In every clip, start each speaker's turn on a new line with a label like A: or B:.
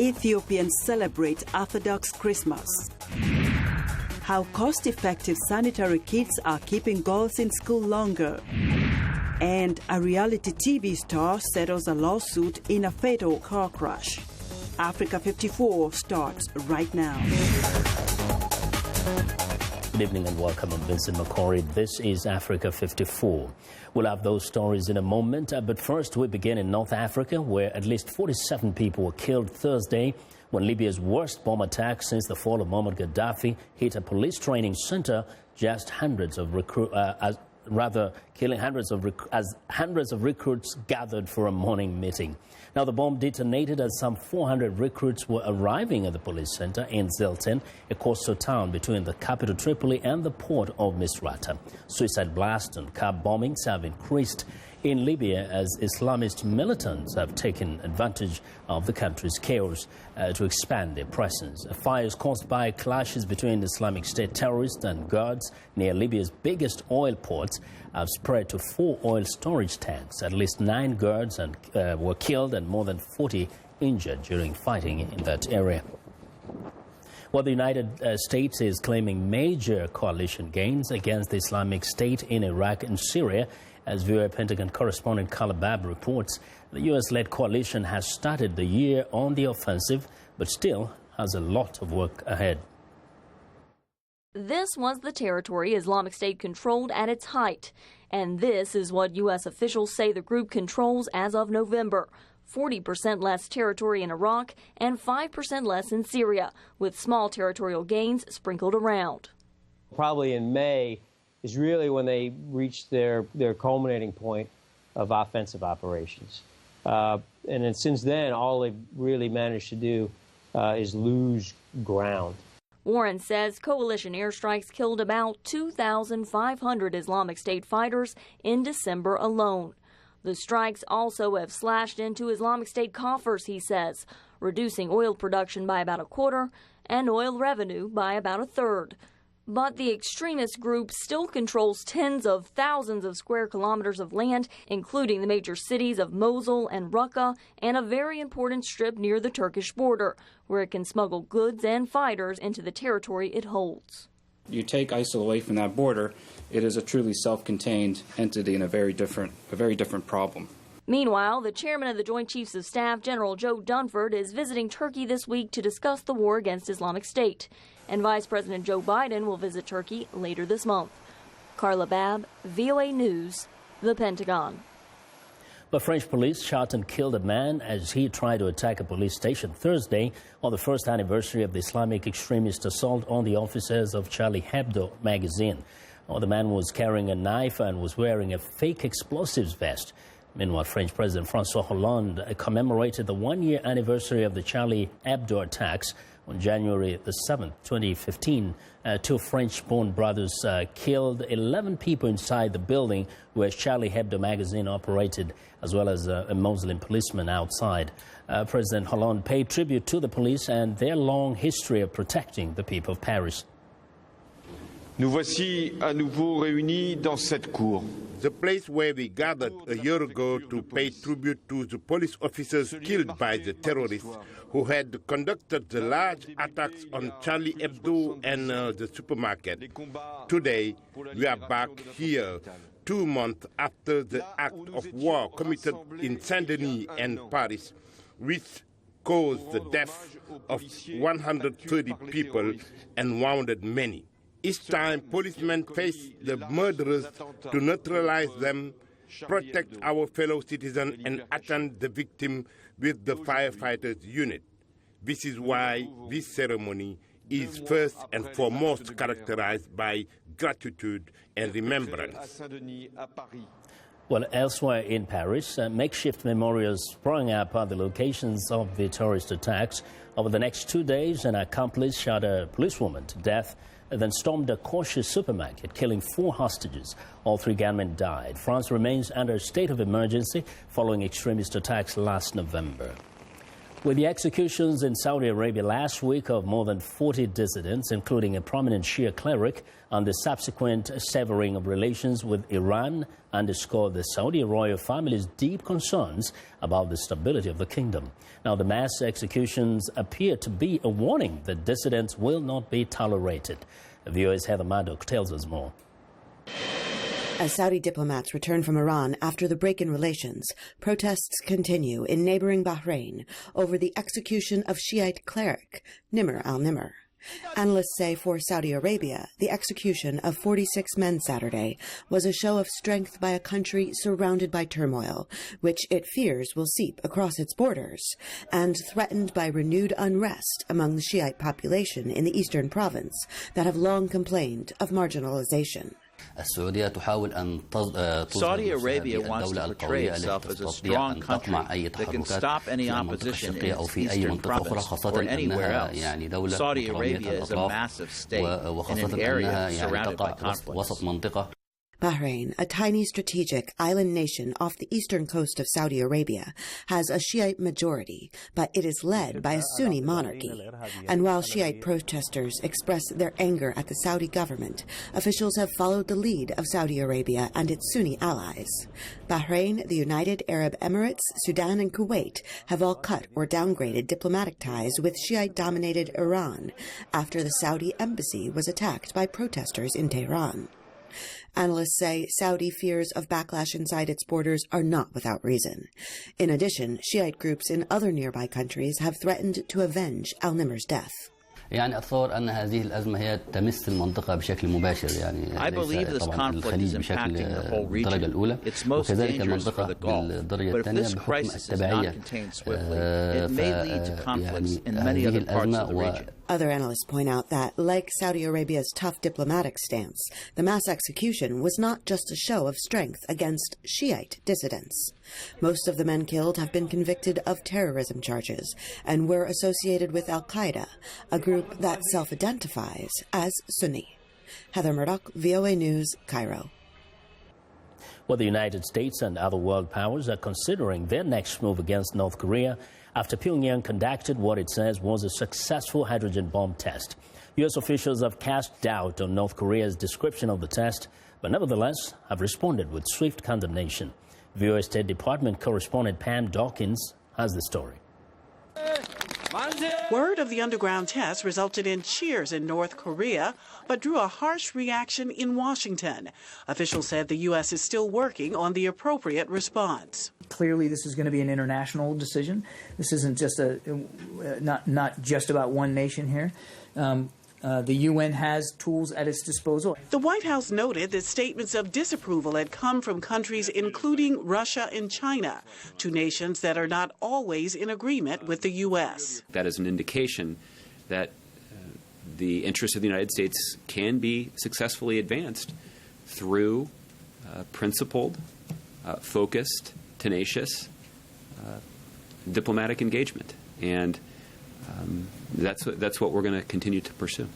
A: Ethiopians celebrate Orthodox Christmas. How cost-effective sanitary kits are keeping girls in school longer. And a reality TV star settles a lawsuit in a fatal car crash. Africa 54 starts right now.
B: Good evening and welcome. I'm Vincent Makori. This is Africa 54. We'll have those stories in a moment, but first we begin in North Africa, where at least 47 people were killed Thursday when Libya's worst bomb attack since the fall of Muammar Gaddafi hit a police training center. Just hundreds of killing hundreds of recruits gathered for a morning meeting. Now, the bomb detonated as some 400 recruits were arriving at the police center in Zilten, a coastal town between the capital Tripoli and the port of Misrata. Suicide blasts and car bombings have increased in Libya as Islamist militants have taken advantage of the country's chaos to expand their presence. Fires caused by clashes between Islamic State terrorists and guards near Libya's biggest oil ports have spread to 4 oil storage tanks. At least 9 guards were killed and more than 40 injured during fighting in that area. Well, the United States is claiming major coalition gains against the Islamic State in Iraq and Syria. As VOA Pentagon correspondent Kalabab reports, the U.S.-led coalition has started the year on the offensive, but still has a lot of work ahead.
C: This was the territory Islamic State controlled at its height, and this is what U.S. officials say the group controls as of November. 40% less territory in Iraq and 5% less in Syria, with small territorial gains sprinkled around.
D: Probably in May is really when they reach their culminating point of offensive operations. And then since then, all they've really managed to do is lose ground.
C: Warren says coalition airstrikes killed about 2,500 Islamic State fighters in December alone. The strikes also have slashed into Islamic State coffers, he says, reducing oil production by about a quarter and oil revenue by about a third. But the extremist group still controls tens of thousands of square kilometers of land, including the major cities of Mosul and Raqqa, and a very important strip near the Turkish border, where it can smuggle goods and fighters into the territory it holds.
E: You take ISIL away from that border, it is a truly self-contained entity and a very different problem.
C: Meanwhile, the chairman of the Joint Chiefs of Staff, General Joe Dunford, is visiting Turkey this week to discuss the war against Islamic State. And Vice President Joe Biden will visit Turkey later this month. Carla Babb, VOA News, the Pentagon.
B: But French police shot and killed a man as he tried to attack a police station Thursday on the first anniversary of the Islamic extremist assault on the officers of Charlie Hebdo magazine. The man was carrying a knife and was wearing a fake explosives vest. Meanwhile, French President François Hollande commemorated the one-year anniversary of the Charlie Hebdo attacks on January the 7th, 2015. 2 French-born brothers killed 11 people inside the building where Charlie Hebdo magazine operated, as well as a Muslim policeman outside. President Hollande paid tribute to the police and their long history of protecting the people of Paris.
F: Nous voici à nouveau réunis dans cette cour.
G: The place where we gathered a year ago to pay tribute to the police officers killed by the terrorists who had conducted the large attacks on Charlie Hebdo and the supermarket. Today, we are back here 2 months after the act of war committed in Saint-Denis and Paris, which caused the death of 130 people and wounded many. Each time policemen face the murderers to neutralize them, protect our fellow citizens and attend the victim with the firefighters unit. This is why this ceremony is first and foremost characterized by gratitude and remembrance.
B: Well, elsewhere in Paris, makeshift memorials sprung up at the locations of the terrorist attacks. Over the next 2 days, an accomplice shot a policewoman to death and then stormed a cautious supermarket, killing 4 hostages. All 3 gunmen died. France remains under a state of emergency following extremist attacks last November. With the executions in Saudi Arabia last week of more than 40 dissidents, including a prominent Shia cleric, and the subsequent severing of relations with Iran, underscored the Saudi royal family's deep concerns about the stability of the kingdom. Now, the mass executions appear to be a warning that dissidents will not be tolerated. VOA's Heather Maddock tells us more.
H: As Saudi diplomats return from Iran after the break in relations, protests continue in neighboring Bahrain over the execution of Shiite cleric Nimr al-Nimr. Analysts say for Saudi Arabia, the execution of 46 men Saturday was a show of strength by a country surrounded by turmoil, which it fears will seep across its borders, and threatened by renewed unrest among the Shiite population in the eastern province that have long complained of marginalization.
I: Saudi Arabia wants to portray itself as a strong country that can stop any opposition in its eastern province or anywhere else. Saudi Arabia is a massive state in an area surrounded by conflicts.
H: Bahrain, a tiny strategic island nation off the eastern coast of Saudi Arabia, has a Shiite majority, but it is led by a Sunni monarchy. And while Shiite protesters express their anger at the Saudi government, officials have followed the lead of Saudi Arabia and its Sunni allies. Bahrain, the United Arab Emirates, Sudan, and Kuwait have all cut or downgraded diplomatic ties with Shiite-dominated Iran after the Saudi embassy was attacked by protesters in Tehran. Analysts say Saudi fears of backlash inside its borders are not without reason. In addition, Shiite groups in other nearby countries have threatened to avenge al-Nimr's death.
I: I believe this conflict is impacting the whole region. It's most dangerous for the Gulf, but if this crisis is not contained swiftly, it may lead to conflicts in many other parts of the region.
H: Other analysts point out that, like Saudi Arabia's tough diplomatic stance, the mass execution was not just a show of strength against Shiite dissidents. Most of the men killed have been convicted of terrorism charges and were associated with al-Qaeda, a group that self-identifies as Sunni. Heather Murdoch, VOA News, Cairo.
B: Well, the United States and other world powers are considering their next move against North Korea after Pyongyang conducted what it says was a successful hydrogen bomb test. U.S. officials have cast doubt on North Korea's description of the test, but nevertheless have responded with swift condemnation. VOA State Department correspondent Pam Dawkins has the story.
J: Word of the underground test resulted in cheers in North Korea, but drew a harsh reaction in Washington. Officials said the U.S. is still working on the appropriate response.
K: Clearly, this is going to be an international decision. This isn't just not just about one nation here. The UN has tools at its disposal.
J: The White House noted that statements of disapproval had come from countries including Russia and China, two nations that are not always in agreement with the U.S.
L: That is an indication that the interests of the United States can be successfully advanced through principled, focused, tenacious diplomatic engagement. And that's what we're going to continue to pursue.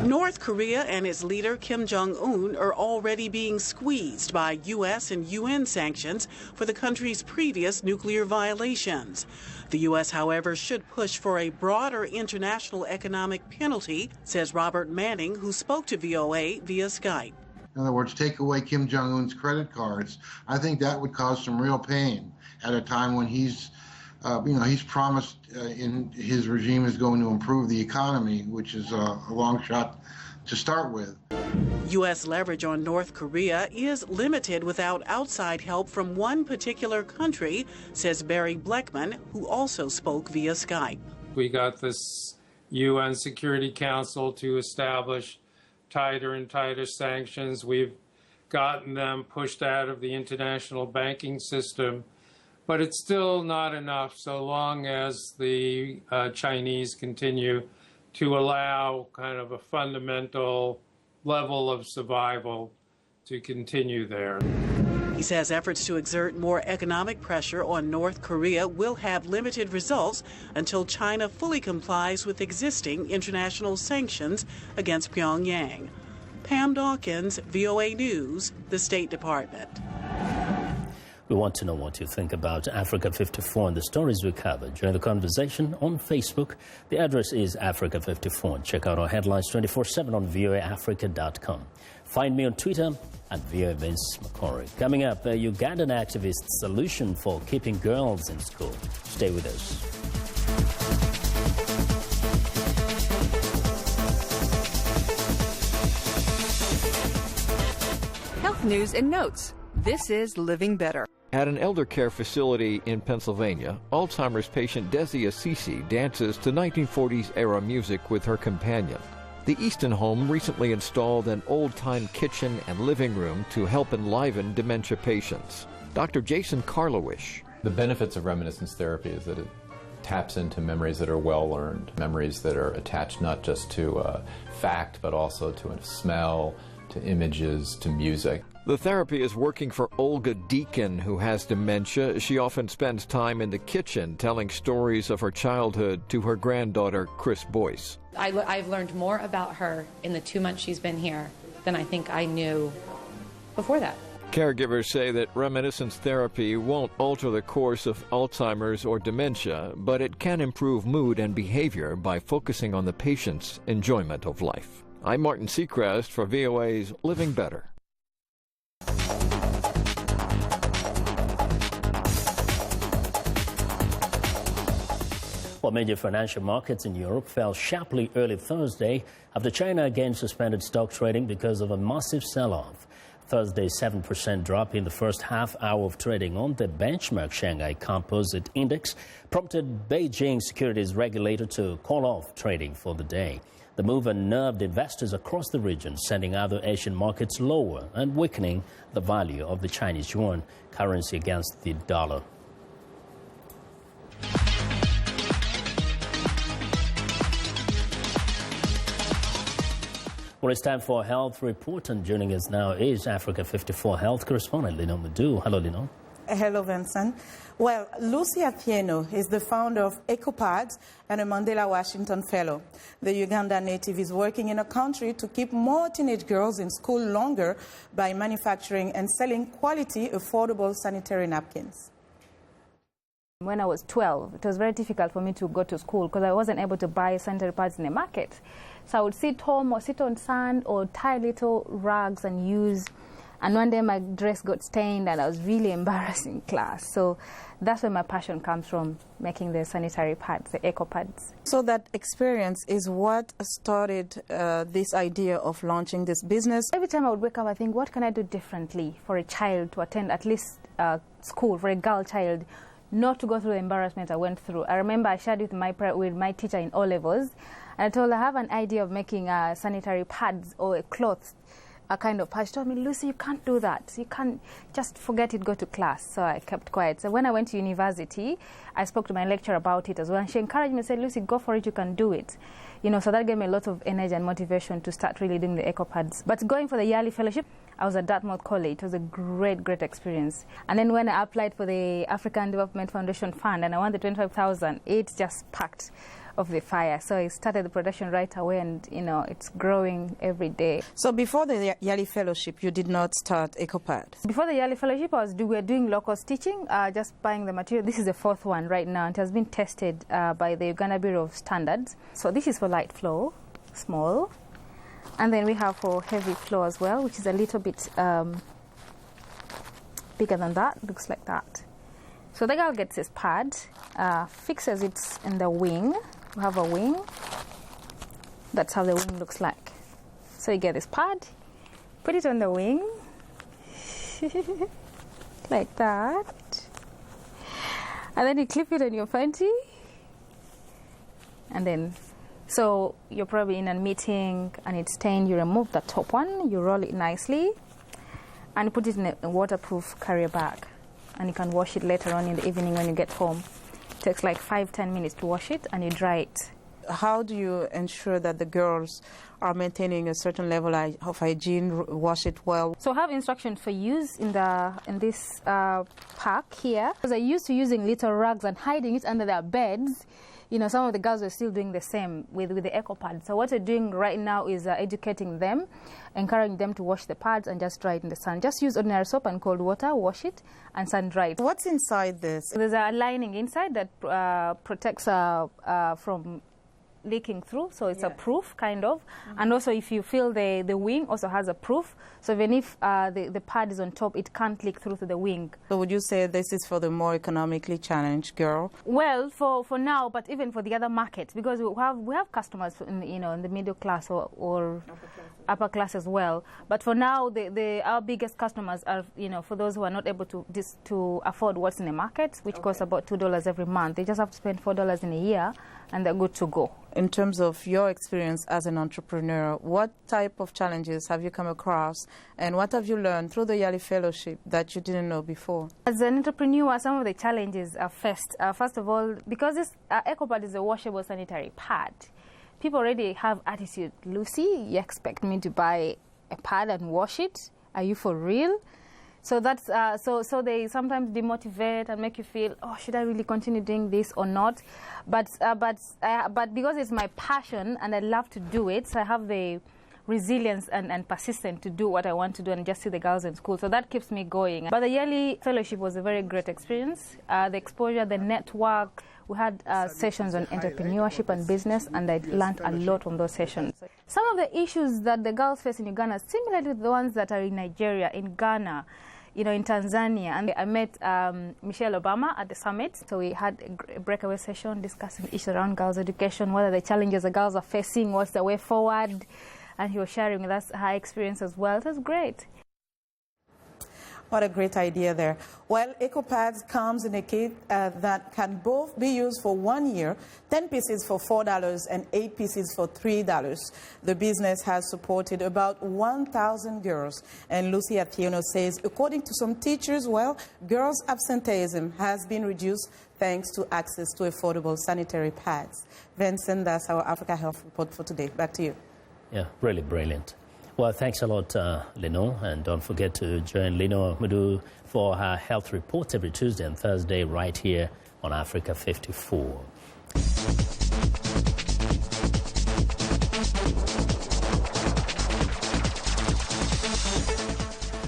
J: North Korea and its leader Kim Jong-un are already being squeezed by U.S. and UN sanctions for the country's previous nuclear violations. The U.S., however, should push for a broader international economic penalty, says Robert Manning, who spoke to VOA via Skype.
M: In other words, take away Kim Jong-un's credit cards. I think that would cause some real pain at a time when he's promised in his regime is going to improve the economy, which is a long shot to start with.
J: U.S. leverage on North Korea is limited without outside help from one particular country, says Barry Bleckman, who also spoke via Skype.
N: We got this UN Security Council to establish tighter and tighter sanctions. We've gotten them pushed out of the international banking system. But it's still not enough so long as the Chinese continue to allow kind of a fundamental level of survival to continue there.
J: He says efforts to exert more economic pressure on North Korea will have limited results until China fully complies with existing international sanctions against Pyongyang. Pam Dawkins, VOA News, the State Department.
B: We want to know what you think about Africa 54 and the stories we covered. Join the conversation on Facebook. The address is Africa 54. Check out our headlines 24/7 on voaafrica.com. Find me on Twitter at VOA Vincent Makori. Coming up, a Ugandan activist's solution for keeping girls in school. Stay with us.
O: Health news and notes. This is Living Better.
P: At an elder care facility in Pennsylvania, Alzheimer's patient Desi Assisi dances to 1940s-era music with her companion. The Easton home recently installed an old-time kitchen and living room to help enliven dementia patients. Dr. Jason Karlowish.
Q: The benefits of reminiscence therapy is that it taps into memories that are well-learned, memories that are attached not just to a fact, but also to a smell, to images, to music.
P: The therapy is working for Olga Deacon, who has dementia. She often spends time in the kitchen telling stories of her childhood to her granddaughter, Chris Boyce.
R: I've learned more about her in the 2 months she's been here than I think I knew before that.
P: Caregivers say that reminiscence therapy won't alter the course of Alzheimer's or dementia, but it can improve mood and behavior by focusing on the patient's enjoyment of life. I'm Martin Seacrest for VOA's Living Better.
B: Well, major financial markets in Europe fell sharply early Thursday after China again suspended stock trading because of a massive sell-off. Thursday's 7% drop in the first half hour of trading on the benchmark Shanghai Composite Index prompted Beijing securities regulator to call off trading for the day. The move unnerved investors across the region, sending other Asian markets lower and weakening the value of the Chinese yuan currency against the dollar. Well, it's time for a health report, and joining us now is Africa 54 health correspondent Lino Madu. Hello, Lino.
S: Hello, Vincent. Well, Lucy Atieno is the founder of EcoPads and a Mandela Washington Fellow. The Uganda native is working in a country to keep more teenage girls in school longer by manufacturing and selling quality, affordable sanitary napkins.
T: When I was 12, it was very difficult for me to go to school because I wasn't able to buy sanitary pads in the market. So I would sit home or sit on sand or tie little rags and use. And one day my dress got stained and I was really embarrassed in class. So that's where my passion comes from, making the sanitary pads, the eco pads.
S: So that experience is what started this idea of launching this business.
T: Every time I would wake up, I think, what can I do differently for a child to attend at least school, for a girl child, not to go through the embarrassment I went through. I remember I shared with my teacher in O-levels, and I told her I have an idea of making sanitary pads or a cloth, a kind of pad. She told me, Lucy, you can't do that. You can't, just forget it, go to class. So I kept quiet. So when I went to university, I spoke to my lecturer about it as well. And she encouraged me and said, Lucy, go for it, you can do it. You know, so that gave me a lot of energy and motivation to start really doing the eco pads. But going for the yearly fellowship, I was at Dartmouth College. It was a great, great experience. And then when I applied for the African Development Foundation Fund and I won the 25,000, it just sparked of the fire. So I started the production right away, and you know, it's growing every day.
S: So before the yearly fellowship, you did not start EcoPad?
T: Before the yearly fellowship, we were doing local stitching, just buying the material. This is the fourth one right now. It has been tested by the Uganda Bureau of Standards. So this is for light flow, small. And then we have for heavy flow as well, which is a little bit bigger than that. Looks like that. So the girl gets this pad, fixes it in the wing. We have a wing. That's how the wing looks like. So you get this pad, put it on the wing, like that. And then you clip it on your panty. And then, so you're probably in a meeting and it's stained, you remove the top one, you roll it nicely, and you put it in a waterproof carrier bag. And you can wash it later on in the evening when you get home. It takes like 5-10 minutes to wash it, and you dry it.
S: How do you ensure that the girls are maintaining a certain level of hygiene, wash it well?
T: So I have instructions for use in this pack here. Because I used to using little rugs and hiding it under their beds, some of the girls were still doing the same with the eco pad. So what we're doing right now is educating them, encouraging them to wash the pads and just dry it in the sun. Just use ordinary soap and cold water, wash it, and sun dry it.
S: What's inside this?
T: There's a lining inside that protects from leaking through, so it's a proof kind of. And also if you feel the wing also has a proof, so even if the pad is on top, it can't leak through to the wing.
S: So would you say this is for the more economically challenged girl?
T: Well, for now, but even for the other markets, because we have customers in in the middle class or upper class as well. But for now, our biggest customers are for those who are not able to afford what's in the market, which costs about $2 every month. They just have to spend $4 in a year, and they're good to go.
S: In terms of your experience as an entrepreneur, what type of challenges have you come across, and what have you learned through the Yali Fellowship that you didn't know before?
T: As an entrepreneur, some of the challenges are first of all, because this EcoPad is a washable sanitary pad, people already have attitude. Lucy, you expect me to buy a pad and wash it? Are you for real? So that's so they sometimes demotivate and make you feel, oh, should I really continue doing this or not? But because it's my passion and I love to do it, so I have the resilience and persistence to do what I want to do and just see the girls in school. So that keeps me going. But the yearly fellowship was a very great experience. The exposure, the network. We had sessions on entrepreneurship and business, and I learned a lot from those sessions. Some of the issues that the girls face in Uganda are similar to the ones that are in Nigeria, in Ghana, in Tanzania. And I met Michelle Obama at the summit. So we had a breakaway session discussing issues around girls' education, what are the challenges the girls are facing, what's the way forward. And he was sharing with us her experience as well. It was great.
S: What a great idea there. Well, EcoPads comes in a kit that can both be used for 1 year, 10 pieces for $4 and 8 pieces for $3. The business has supported about 1,000 girls. And Lucy Atieno says, according to some teachers, well, girls' absenteeism has been reduced thanks to access to affordable sanitary pads. Vincent, that's our Africa Health Report for today. Back to you.
B: Yeah, really brilliant. Well, thanks a lot, Lino. And don't forget to join Lino Mudu for her health report every Tuesday and Thursday right here on Africa 54.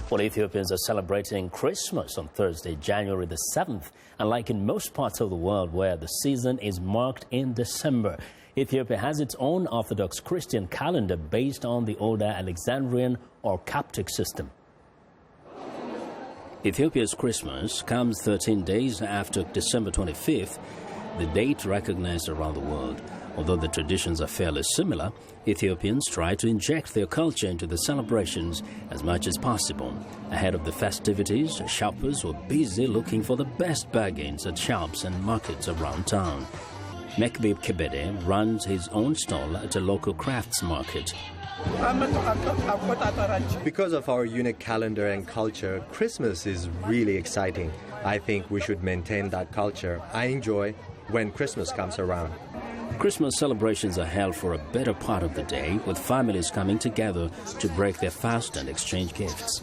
B: Well, Ethiopians are celebrating Christmas on Thursday, January the 7th. And like in most parts of the world where the season is marked in December, Ethiopia has its own Orthodox Christian calendar based on the older Alexandrian or Coptic system. Ethiopia's Christmas comes 13 days after December 25th, the date recognized around the world. Although the traditions are fairly similar, Ethiopians try to inject their culture into the celebrations as much as possible. Ahead of the festivities, shoppers were busy looking for the best bargains at shops and markets around town. Mekbib Kebede runs his own stall at a local crafts market.
U: Because of our unique calendar and culture, Christmas is really exciting. I think we should maintain that culture. I enjoy when Christmas comes around.
B: Christmas celebrations are held for a better part of the day, with families coming together to break their fast and exchange gifts.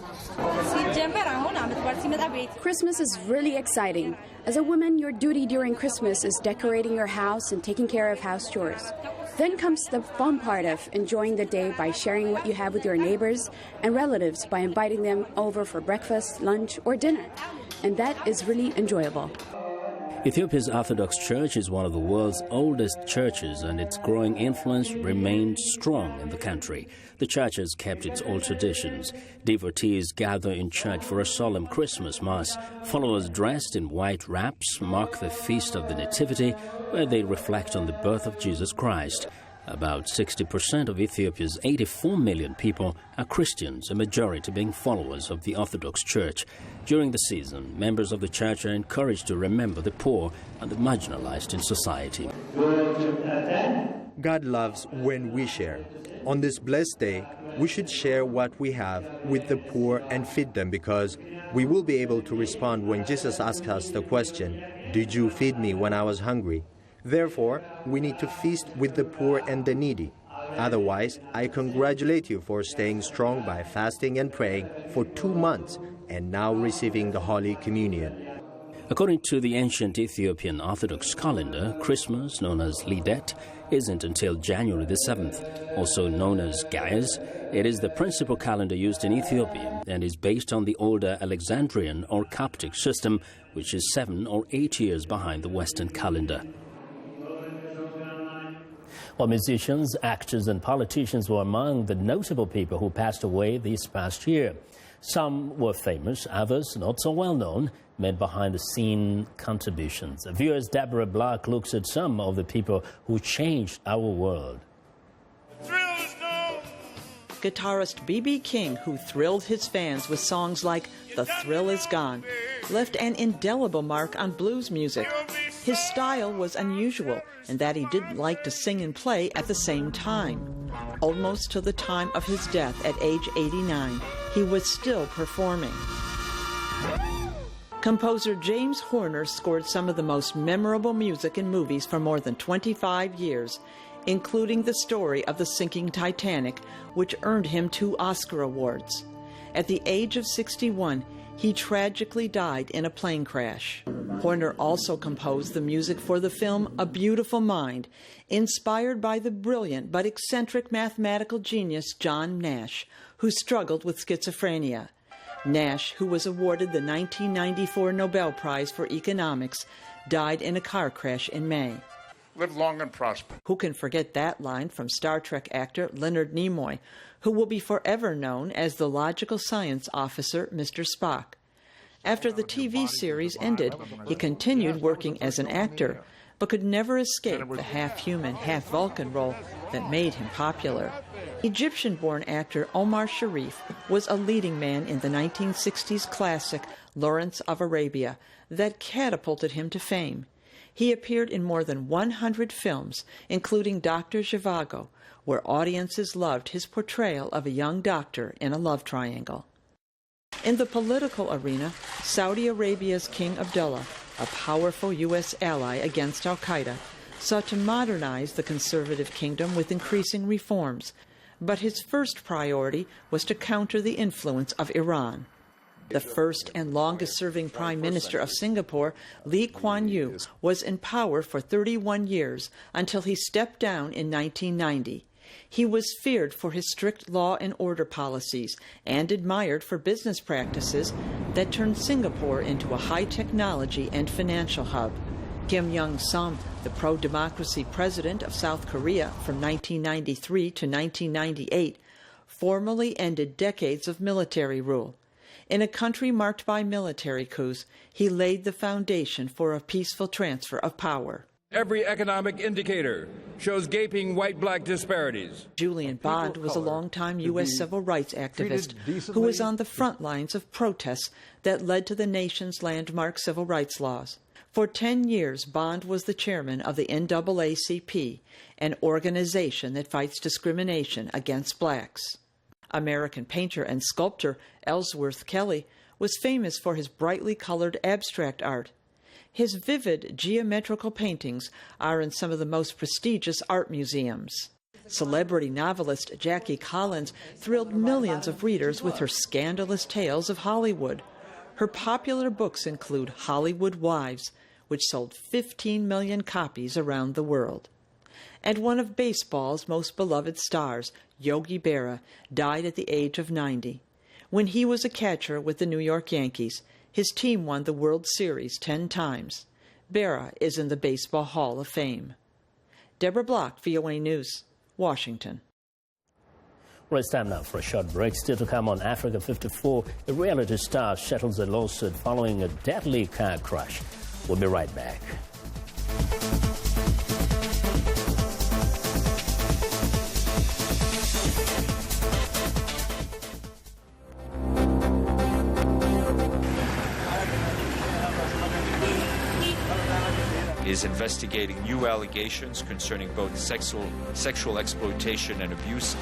V: Christmas is really exciting. As a woman, your duty during Christmas is decorating your house and taking care of house chores. Then comes the fun part of enjoying the day by sharing what you have with your neighbors and relatives by inviting them over for breakfast, lunch, or dinner. And that is really enjoyable.
B: Ethiopia's Orthodox Church is one of the world's oldest churches, and its growing influence remains strong in the country. The church has kept its old traditions. Devotees gather in church for a solemn Christmas Mass. Followers dressed in white wraps mark the Feast of the Nativity, where they reflect on the birth of Jesus Christ. About 60% of Ethiopia's 84 million people are Christians, a majority being followers of the Orthodox Church. During the season, members of the church are encouraged to remember the poor and the marginalized in society.
U: God loves when we share. On this blessed day, we should share what we have with the poor and feed them, because we will be able to respond when Jesus asks us the question, "Did you feed me when I was hungry?" Therefore, we need to feast with the poor and the needy. Otherwise, I congratulate you for staying strong by fasting and praying for 2 months and now receiving the Holy Communion.
B: According to the ancient Ethiopian Orthodox calendar, Christmas, known as Lidet, isn't until January the 7th. Also known as Gaius, it is the principal calendar used in Ethiopia and is based on the older Alexandrian or Coptic system, which is 7 or 8 years behind the Western calendar. Well, musicians, actors and politicians were among the notable people who passed away this past year. Some were famous, others not so well known, made behind-the-scene contributions. Viewers Deborah Block looks at some of the people who changed our world.
A: Guitarist B.B. King, who thrilled his fans with songs like The Thrill Is Gone, left an indelible mark on blues music. His style was unusual in that he didn't like to sing and play at the same time. Almost to the time of his death at age 89, he was still performing. Composer James Horner scored some of the most memorable music in movies for more than 25 years, including the story of the sinking Titanic, which earned him 2 Oscar awards. At the age of 61, he tragically died in a plane crash. Horner also composed the music for the film A Beautiful Mind, inspired by the brilliant but eccentric mathematical genius John Nash, who struggled with schizophrenia. Nash, who was awarded the 1994 Nobel Prize for Economics, died in a car crash in May.
D: Live long and prosper.
A: Who can forget that line from Star Trek actor Leonard Nimoy, who will be forever known as the logical science officer, Mr. Spock. After the TV series ended, he continued working as an actor, but could never escape the half-human, half-Vulcan role that made him popular. Egyptian-born actor Omar Sharif was a leading man in the 1960s classic Lawrence of Arabia that catapulted him to fame. He appeared in more than 100 films, including Dr. Zhivago, where audiences loved his portrayal of a young doctor in a love triangle. In the political arena, Saudi Arabia's King Abdullah, a powerful U.S. ally against al-Qaeda, sought to modernize the conservative kingdom with increasing reforms, but his first priority was to counter the influence of Iran. The first and longest-serving Prime Minister of Singapore, Lee Kuan Yew, was in power for 31 years until he stepped down in 1990. He was feared for his strict law and order policies and admired for business practices that turned Singapore into a high-technology and financial hub. Kim Young-sam, the pro-democracy president of South Korea from 1993 to 1998, formally ended decades of military rule. In a country marked by military coups, he laid the foundation for a peaceful transfer of power.
W: Every economic indicator shows gaping white-black disparities.
A: Julian Bond was a longtime U.S. civil rights activist who was on the front lines of protests that led to the nation's landmark civil rights laws. For 10 years, Bond was the chairman of the NAACP, an organization that fights discrimination against blacks. American painter and sculptor Ellsworth Kelly was famous for his brightly colored abstract art. His vivid geometrical paintings are in some of the most prestigious art museums. Celebrity novelist Jackie Collins thrilled millions of readers with her scandalous tales of Hollywood. Her popular books include Hollywood Wives, which sold 15 million copies around the world. And one of baseball's most beloved stars, Yogi Berra, died at the age of 90. When he was a catcher with the New York Yankees, his team won the World Series 10 times. Berra is in the Baseball Hall of Fame. Deborah Block, VOA News, Washington.
B: Well, it's time now for a short break. Still to come on Africa 54, a reality star settles a lawsuit following a deadly car crash. We'll be right back.
X: Is investigating new allegations concerning both sexual exploitation and abuse.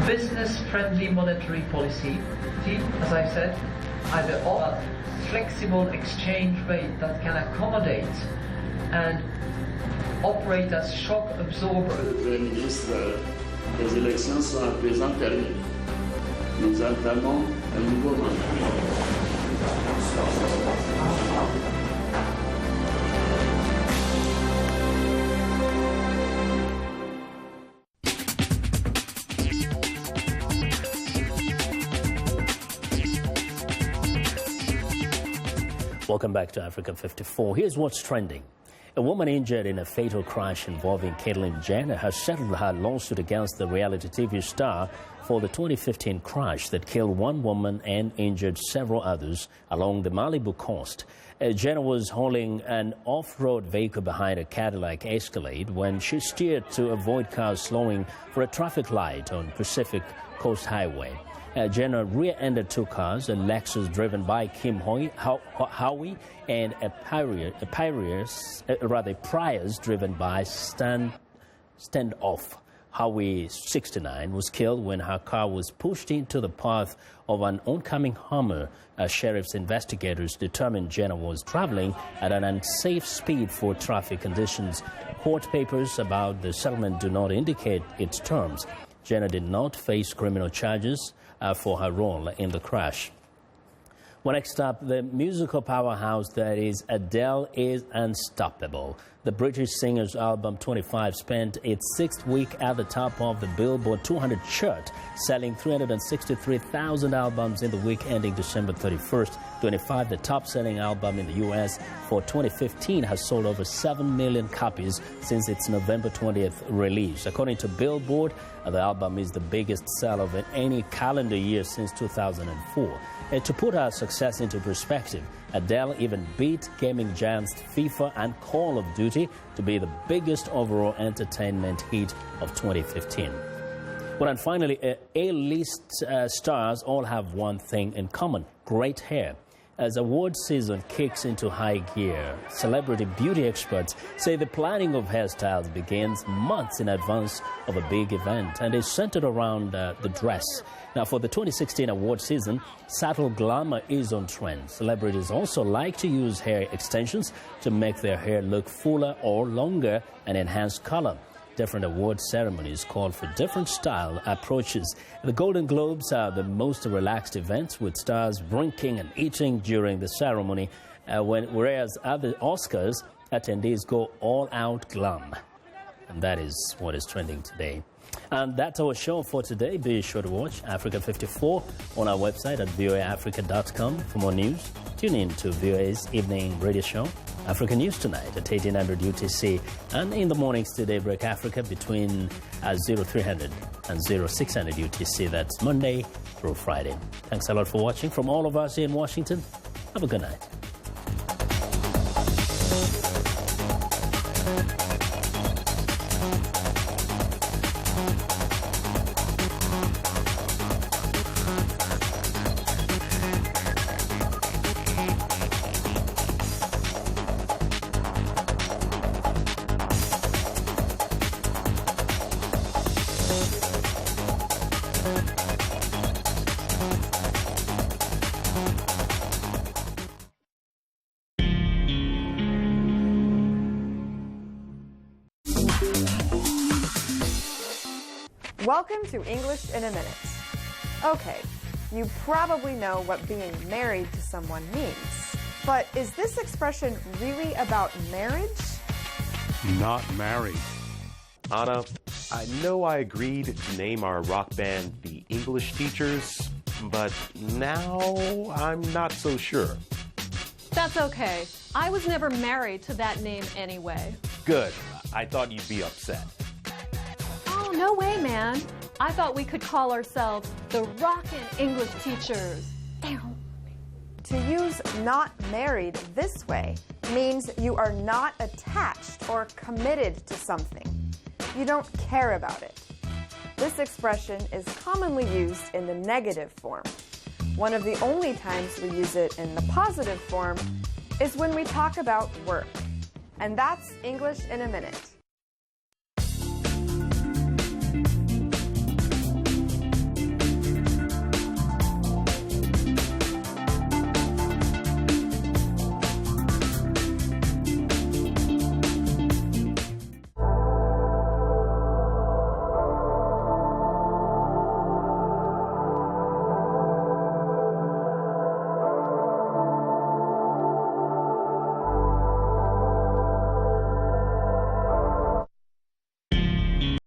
Y: Business-friendly monetary policy
C: liquidity, as I said, either or flexible exchange rate that can accommodate and operate as shock absorber.
E: Le ministre, les élections sont à présent terminées. Nous entamons un nouveau mandat.
B: Welcome back to Africa 54. Here's what's trending. A woman injured in a fatal crash involving Caitlyn Jenner has settled her lawsuit against the reality TV star for the 2015 crash that killed one woman and injured several others along the Malibu coast. Jenner was hauling an off-road vehicle behind a Cadillac Escalade when she steered to avoid cars slowing for a traffic light on Pacific Coast Highway. Jenner rear-ended two cars, a Lexus driven by Kim Howie and a Prius driven by Standoff. Howie, 69, was killed when her car was pushed into the path of an oncoming Hummer. Sheriff's investigators determined Jenner was traveling at an unsafe speed for traffic conditions. Court papers about the settlement do not indicate its terms. Jenner did not face criminal charges for her role in the crash. Well, next up, the musical powerhouse that is Adele is unstoppable. The British singer's album 25 spent its sixth week at the top of the Billboard 200 chart, selling 363,000 albums in the week ending December 31st. 25, the top-selling album in the U.S. for 2015, has sold over 7 million copies since its November 20th release. According to Billboard, the album is the biggest seller of any calendar year since 2004. To put her success into perspective, Adele even beat gaming giants FIFA and Call of Duty to be the biggest overall entertainment hit of 2015. Well, and finally, A-list stars all have one thing in common: great hair. As award season kicks into high gear, celebrity beauty experts say the planning of hairstyles begins months in advance of a big event and is centered around the dress. Now, for the 2016 award season, subtle glamour is on trend. Celebrities also like to use hair extensions to make their hair look fuller or longer and enhance color. Different award ceremonies call for different style approaches. The Golden Globes are the most relaxed events, with stars drinking and eating during the ceremony, whereas at the Oscars, attendees go all-out glam. And that is what is trending today. And that's our show for today. Be sure to watch Africa 54 on our website at voaafrica.com for more news. Tune in to VOA's evening radio show, Africa News Tonight at 1800 UTC, and in the mornings to Daybreak Africa between 0300 and 0600 UTC. That's Monday through Friday. Thanks a lot for watching. From all of us here in Washington, have a good night.
F: Welcome to English in a Minute. Okay, you probably know what being married to someone means. But is this expression really about marriage?
G: Not married.
Y: Anna, I know I agreed to name our rock band the English Teachers, but now I'm not so sure.
Z: That's okay. I was never married to that name anyway.
Y: Good. I thought you'd be upset.
Z: Oh, no way, man. I thought we could call ourselves the Rockin' English Teachers.
F: To use not married this way means you are not attached or committed to something. You don't care about it. This expression is commonly used in the negative form. One of the only times we use it in the positive form is when we talk about work. And that's English in a Minute.